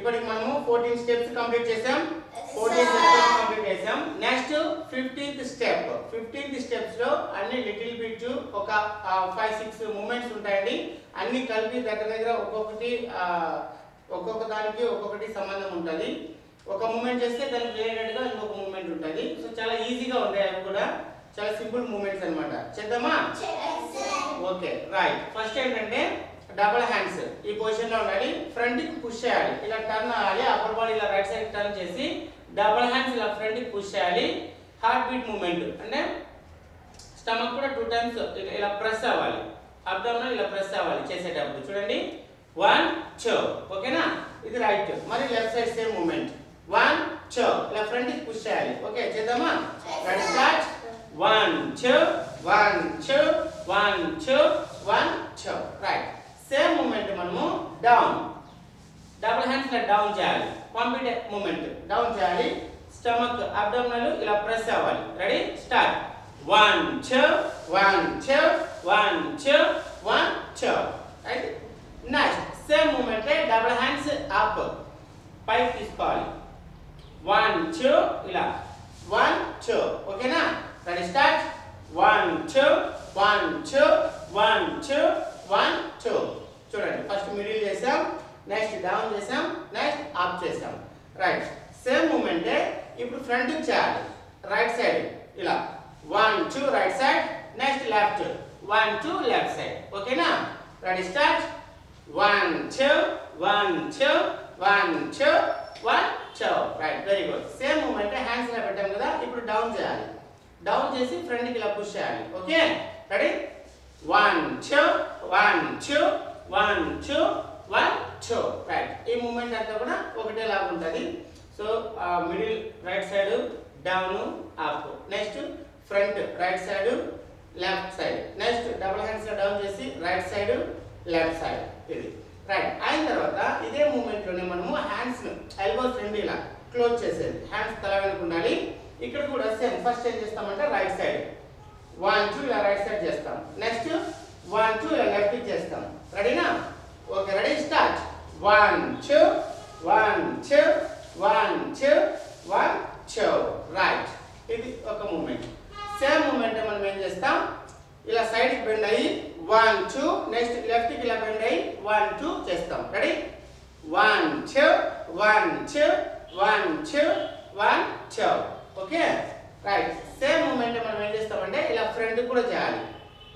ఇప్పటికి మనము 14 steps complete చేసాం. 14 స్టెప్స్ కంప్లీట్ చేసాం. Next 15th step. 15th steps లో అన్ని లిటిల్ బిట్ ఒక 5-6 మూమెంట్స్ ఉంటాయండి. అన్ని కలిపి దగ్గర ఒక్కొక్క దానికి ఒక్కొక్కటి సంబంధం ఉంటుంది. ఒక మూమెంట్ చేస్తే దానికి రిలేటెడ్ గా ఇంకొక మూమెంట్ ఉంటుంది. సో చాలా ఈజీగా ఉంటాయి, అవి కూడా చాలా సింపుల్ మూమెంట్స్ అన్నమాట. చేద్దామా? Okay right. ఫస్ట్ ఏంటంటే డబుల్ హ్యాండ్స్ ఈ పొజిషన్ లో ఉండాలి. ఫ్రంట్ కి పుష్ చేయాలి, ఇలా టర్న్ అవ్వాలి. అప్పర్ బాడీ ఇలా రైట్ సైడ్ టర్న్ చేసి డబుల్ హ్యాండ్స్ ఇలా ఫ్రంట్ కి పుష్ చేయాలి. హార్ట్ బీట్ మూమెంట్ అంటే స్టమక్ కూడా 2 టైమ్స్ ఇలా ప్రెస్ అవ్వాలి. అబ్డామినల్ ఇలా ప్రెస్ అవ్వాలి చేసేటప్పుడు. చూడండి 1 2 ఓకేనా? ఇది రైట్. మరి లెఫ్ట్ సైడ్ సేమ్ మూమెంట్ 1 2 ఇలా ఫ్రంట్ కి పుష్ చేయాలి. ఓకే చేద్దామా? Ready start. 1 2 1 2 1 2 1 2 right. Same movement మనము డౌన్, డబుల్ హ్యాండ్స్ ఇలా డౌన్ చేయాలి. కంప్లీట్ మూమెంట్ డౌన్ చేయాలి. స్టమక్ అబ్డామినల్ ఇలా ప్రెస్ అవ్వాలి. Ready start. 1 2 1 2 1 2 1 2 right. Next same movement double hands up పైకి తీసుకోవాలి. 1 2 ఇలా 1 2 ఓకేనా? Ready start. 1 2 1 2 1 2 1 2 చూడండి. ఫస్ట్ మిడిల్ చేసాం, నెక్స్ట్ డౌన్ చేసాం, నెక్స్ట్ అప్ చేసాం. రైట్. సేమ్ మూమెంట్ ఇప్పుడు ఫ్రంట్ కి చేయాలి. రైట్ సైడ్ ఇలా 1 2 right side, next left 1 2 left side. ఓకేనా? Ready start. 1 2 1 2 1 2 1 2 right. Very good. Same moment hands ఇలా పెట్టాం కదా, ఇప్పుడు డౌన్ చేయాలి. డౌన్ చేసి ఫ్రంట్ కి ఇలా పుష్ చేయాలి. Okay ready. 1 2 1 2 1 2 1 2 రైట్. ఈ మూమెంట్ అంతా కూడా ఒకటే లాగా ఉంటుంది. So middle right side down up, next front right side left side, next double hands down చేసి రైట్ సైడ్ లెఫ్ట్ సైడ్. ఇది రైట్. అయిన తర్వాత ఇదే మూమెంట్ లోనే మనము హ్యాండ్స్ ఎల్బోస్ రెండు ఇలా క్లోజ్ చేసేది. హ్యాండ్స్ తల వెనక ఉండాలి. ఇక్కడ కూడా సేమ్. ఫస్ట్ ఏం చేస్తామంటే రైట్ సైడ్ 1 2 ఇలా రైట్ సైడ్ చేస్తాం. నెక్స్ట్ 1 2 ఇలా లెఫ్ట్ కి చేస్తాం. రెడీనా? Okay ready start. 1 2 1 2 1 2 1 2 రైట్. ఇది ఒక మూమెంట్. సేమ్ మూమెంట్ మనం ఏం చేస్తాం, ఇలా సైడ్ కి బెండ్ అయ్యి 1 2 నెక్స్ట్ లెఫ్ట్ కి ఇలా బెండ్ అయ్యి 1 2 చేస్తాం. Ready 1 2 1 2 1 2 1 2 okay right. Same movement మనం ఏం చేస్తామంటే ఇలా ఫ్రంట్ కూడా చేయాలి.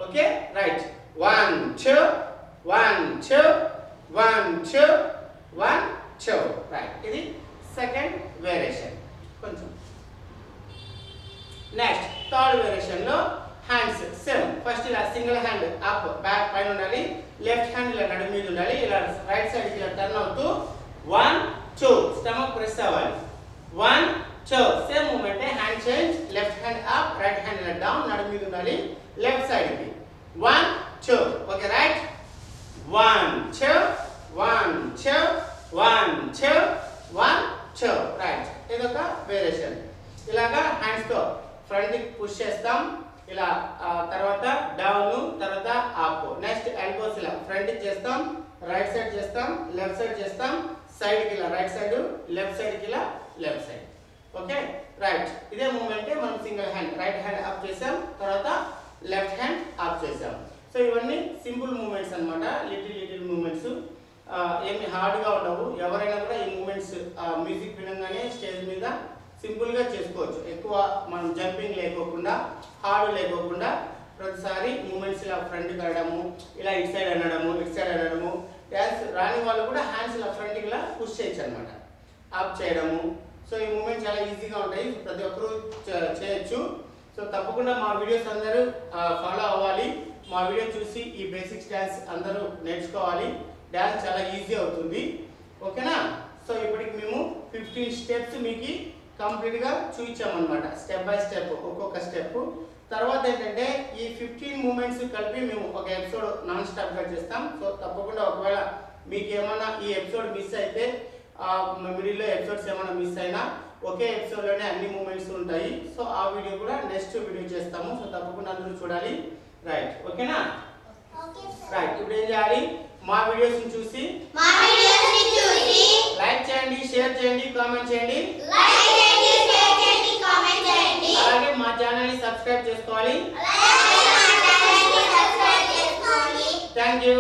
Okay right. 1 2 1 2 1 2 1 2 రైట్. ఇది సెకండ్ వేరియేషన్. కొంచెం నెక్స్ట్ థర్డ్ వేరియేషన్ లో హ్యాండ్స్ సేమ్. ఫస్ట్ ఇలా సింగిల్ హ్యాండ్ అప్ బ్యాక్ పైన ఉండాలి. లెఫ్ట్ హ్యాండ్ ఇలా నడుము మీద ఉండాలి. ఇలా రైట్ సైడ్ ఇలా టర్న్ అవుతూ 1 2 స్టమక్ ప్రెస్ అవ్వాలి. 1 2 same movement hand change. Left hand up, right hand ఇలా డౌన్ నడుము మీద ఉండాలి లెఫ్ట్ సైడ్ కి. 1 2 ఓకే రైట్. 1 2 1 2 1 2 1 2 రైట్. ఇదొక వేరియేషన్. ఇలాగా హ్యాండ్స్ తో ఫ్రంట్ కి పుష్ చేస్తాం. ఇలా తర్వాత డౌన్, తర్వాత అప్, నెక్స్ట్ ఎల్బోస్ ఇలా ఫ్రంట్ కి చేస్తాం, రైట్ సైడ్ చేస్తాం, లెఫ్ట్ సైడ్ చేస్తాం, సైడ్ కి ఇలా రైట్ సైడ్, లెఫ్ట్ సైడ్ కి ఇలా లెఫ్ట్ సైడ్. Okay right. ఇదే మూమెంట్ మనం single hand right hand up చేసాం, తర్వాత లెఫ్ట్ హ్యాండ్ అప్ చేసాం. సో ఇవన్నీ సింపుల్ మూమెంట్స్ అన్నమాట. లిటిల్ మూమెంట్స్, ఏమి హార్డ్ గా ఉండవు. ఎవరైనా కూడా ఈ మూమెంట్స్ మ్యూజిక్ వినగానే స్టేజ్ మీద సింపుల్ గా చేసుకోవచ్చు. ఎక్కువ మనం జంపింగ్ లేకోకుండా, హార్డ్ లేకోకుండా ప్రతిసారి మూమెంట్స్ ఇలా ఫ్రంట్ కి అనడము, ఇలా ఇటు సైడ్ అనడము, ఇటు సైడ్ అనడము. డాన్స్ రాని వాళ్ళు కూడా హ్యాండ్స్ ఇలా ఫ్రంట్ కి ఇలా పుష్ చేయొచ్చు అనమాట, అప్ చేయడము. సో ఈ మూమెంట్స్ చాలా ఈజీగా ఉంటాయి, ప్రతి ఒక్కరూ చేయొచ్చు. సో తప్పకుండా మా వీడియోస్ అందరూ ఫాలో అవ్వాలి. మా వీడియో చూసి ఈ బేసిక్స్ డాన్స్ అందరూ నేర్చుకోవాలి. డాన్స్ చాలా ఈజీ అవుతుంది. ఓకేనా? సో ఇప్పటికి మేము 15 స్టెప్స్ మీకు కంప్లీట్గా చూపించామన్నమాట, స్టెప్ బై స్టెప్ ఒక్కొక్క స్టెప్. తర్వాత ఏంటంటే ఈ 15 మూమెంట్స్ కలిపి మేము ఒక ఎపిసోడ్ నాన్ స్టాప్గా చేస్తాం. సో తప్పకుండా ఒకవేళ మీకు ఏమైనా ఈ ఎపిసోడ్ మిస్ అయితే, మిడిల్లో ఎపిసోడ్స్ ఏమైనా మిస్ అయినా ఒకే ఎపిసోడ్లోనే అన్ని మూమెంట్స్ ఉంటాయి. సో ఆ వీడియో కూడా నెక్స్ట్ వీడియో చేస్తాము. సో తప్పకుండా అందరూ చూడాలి. రైట్. ఓకేనా? రైట్. ఇప్పుడు ఏం చేయాలి, మా వీడియోస్ని చూసి లైక్ చేయండి. కామెంట్ చేయండి. లైక్ చేయండి, షేర్ చేయండి, కామెంట్ చేయండి. అలాగే మా ఛానల్ ని సబ్స్క్రైబ్ చేసుకోవాలి. అలాగే మా ఛానల్ ని సబ్స్క్రైబ్ చేసుకోండి. థాంక్యూ.